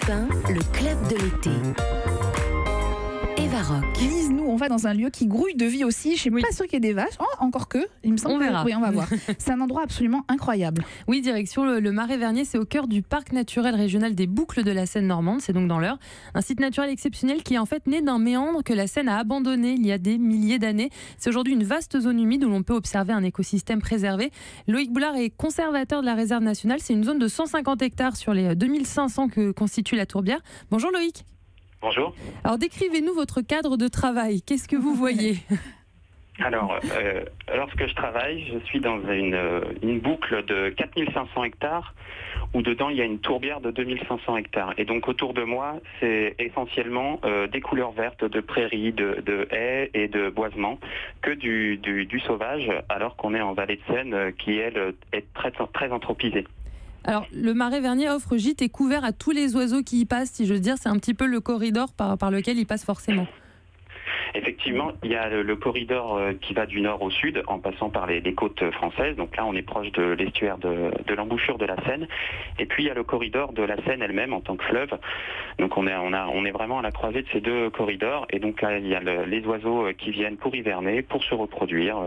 Europe 1, le club de l'été. Eva Rock. Lise, nous, on va dans un lieu qui grouille de vie aussi. Je suis pas sûre qu'il y ait des vaches. Oh, encore que, il me semble. On verra. Oui, on va voir. C'est un endroit absolument incroyable. Oui, direction le Marais-Vernier, c'est au cœur du parc naturel régional des Boucles de la Seine normande, c'est donc dans l'Eure. Un site naturel exceptionnel qui est en fait né d'un méandre que la Seine a abandonné il y a des milliers d'années. C'est aujourd'hui une vaste zone humide où l'on peut observer un écosystème préservé. Loïc Boulard est conservateur de la réserve nationale. C'est une zone de 150 hectares sur les 2500 que constitue la Tourbière. Bonjour Loïc. Bonjour. Alors décrivez-nous votre cadre de travail. Qu'est-ce que vous voyez ? Alors, lorsque je travaille, je suis dans une boucle de 4500 hectares où dedans il y a une tourbière de 2500 hectares. Et donc autour de moi, c'est essentiellement des couleurs vertes de prairies, de haies et de boisements, que du sauvage, alors qu'on est en vallée de Seine qui, elle, est très anthropisée. Alors, le Marais-Vernier offre gîte et couvert à tous les oiseaux qui y passent, si j'ose dire. C'est un petit peu le corridor par lequel ils passent forcément. Effectivement, il y a le corridor qui va du nord au sud en passant par les côtes françaises. Donc là, on est proche de l'estuaire de l'embouchure de la Seine. Et puis, il y a le corridor de la Seine elle-même en tant que fleuve. Donc on est vraiment à la croisée de ces deux corridors. Et donc là, il y a les oiseaux qui viennent pour hiverner, pour se reproduire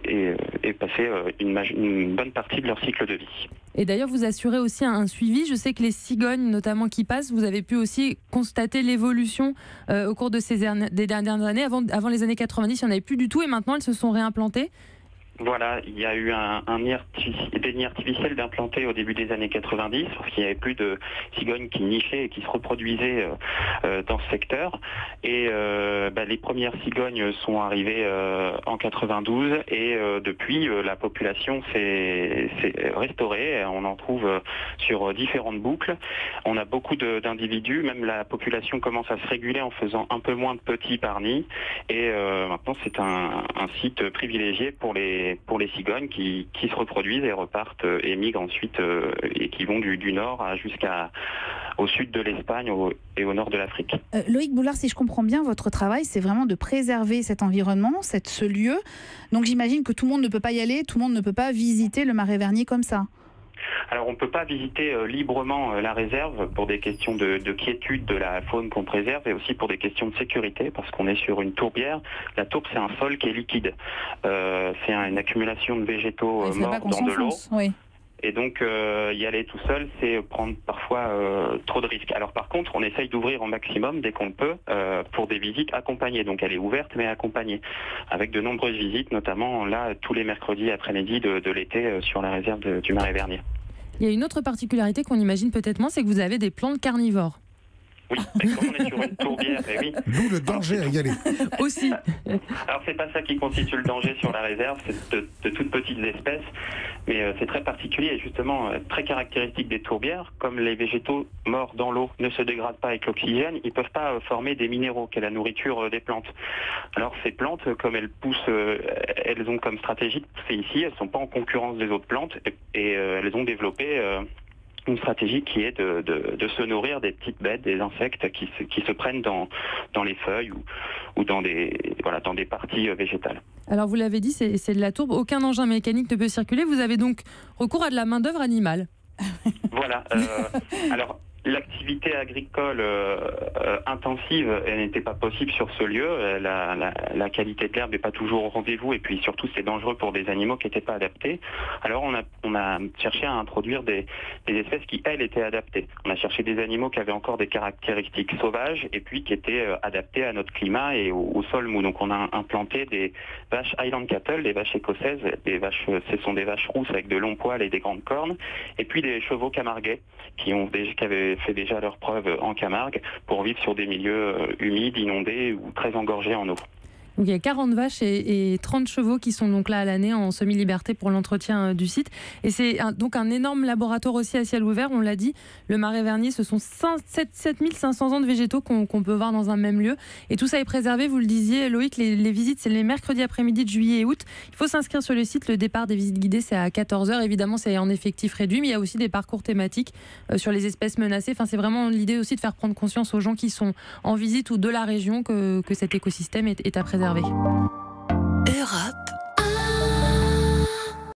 et passer une bonne partie de leur cycle de vie. Et d'ailleurs, vous assurez aussi un suivi. Je sais que les cigognes, notamment, qui passent, vous avez pu aussi constater l'évolution au cours de des dernières années. Avant les années 90, il n'y en avait plus du tout et maintenant, elles se sont réimplantées. Voilà, il y a eu des nids artificiels d'implantés au début des années 90, parce qu'il n'y avait plus de cigognes qui nichaient et qui se reproduisaient dans ce secteur. Et les premières cigognes sont arrivées en 92 et depuis, la population s'est restaurée. On en trouve sur différentes boucles. On a beaucoup d'individus, même la population commence à se réguler en faisant un peu moins de petits par nid. Et maintenant, c'est un site privilégié pour les cigognes qui se reproduisent et repartent et migrent ensuite et qui vont du nord jusqu'au sud de l'Espagne et au nord de l'Afrique. Loïc Boulard, si je comprends bien, votre travail, c'est vraiment de préserver cet environnement, ce lieu. Donc j'imagine que tout le monde ne peut pas y aller, tout le monde ne peut pas visiter le Marais-Vernier comme ça. Alors on ne peut pas visiter librement la réserve pour des questions de quiétude de la faune qu'on préserve et aussi pour des questions de sécurité parce qu'on est sur une tourbière. La tourbe, c'est un sol qui est liquide. C'est une accumulation de végétaux morts dans de l'eau. Oui. Et donc y aller tout seul, c'est prendre parfois trop de risques. Alors par contre, on essaye d'ouvrir au maximum dès qu'on le peut pour des visites accompagnées. Donc elle est ouverte mais accompagnée, avec de nombreuses visites, notamment là tous les mercredis après-midi de l'été sur la réserve du Marais-Vernier. Il y a une autre particularité qu'on imagine peut-être moins, c'est que vous avez des plantes carnivores. Oui, et comme on est sur une tourbière, oui. D'où le danger à y aller. Aussi. Alors c'est pas ça qui constitue le danger sur la réserve, c'est de toutes petites espèces, mais c'est très particulier et justement très caractéristique des tourbières. Comme les végétaux morts dans l'eau ne se dégradent pas avec l'oxygène, ils peuvent pas former des minéraux, qui est la nourriture des plantes. Alors ces plantes, comme elles poussent, elles ont comme stratégie de pousser ici, elles sont pas en concurrence des autres plantes et elles ont développé une stratégie qui est de se nourrir des petites bêtes, des insectes qui se prennent dans les feuilles ou dans des parties végétales. Alors vous l'avez dit, c'est de la tourbe, aucun engin mécanique ne peut circuler, vous avez donc recours à de la main-d'œuvre animale. Voilà, alors l'activité agricole intensive, elle n'était pas possible sur ce lieu. La qualité de l'herbe n'est pas toujours au rendez-vous et puis surtout c'est dangereux pour des animaux qui n'étaient pas adaptés. Alors on a cherché à introduire des espèces qui, elles, étaient adaptées. On a cherché des animaux qui avaient encore des caractéristiques sauvages et puis qui étaient adaptés à notre climat et au sol mou. Donc on a implanté des vaches Highland Cattle, des vaches écossaises. Ce sont des vaches rousses avec de longs poils et des grandes cornes. Et puis des chevaux camarguais qui avaient fait déjà leur preuve en Camargue pour vivre sur des milieux humides, inondés ou très engorgés en eau. Donc il y a 40 vaches et 30 chevaux qui sont donc là à l'année en semi-liberté pour l'entretien du site. Et c'est donc un énorme laboratoire aussi à ciel ouvert, on l'a dit. Le Marais-Vernier, ce sont 7500 ans de végétaux qu'on peut voir dans un même lieu. Et tout ça est préservé, vous le disiez Loïc, les visites c'est les mercredis après-midi de juillet et août. Il faut s'inscrire sur le site, le départ des visites guidées c'est à 14h. Évidemment c'est en effectif réduit, mais il y a aussi des parcours thématiques sur les espèces menacées. Enfin, c'est vraiment l'idée aussi de faire prendre conscience aux gens qui sont en visite ou de la région que cet écosystème est à préserver. Europe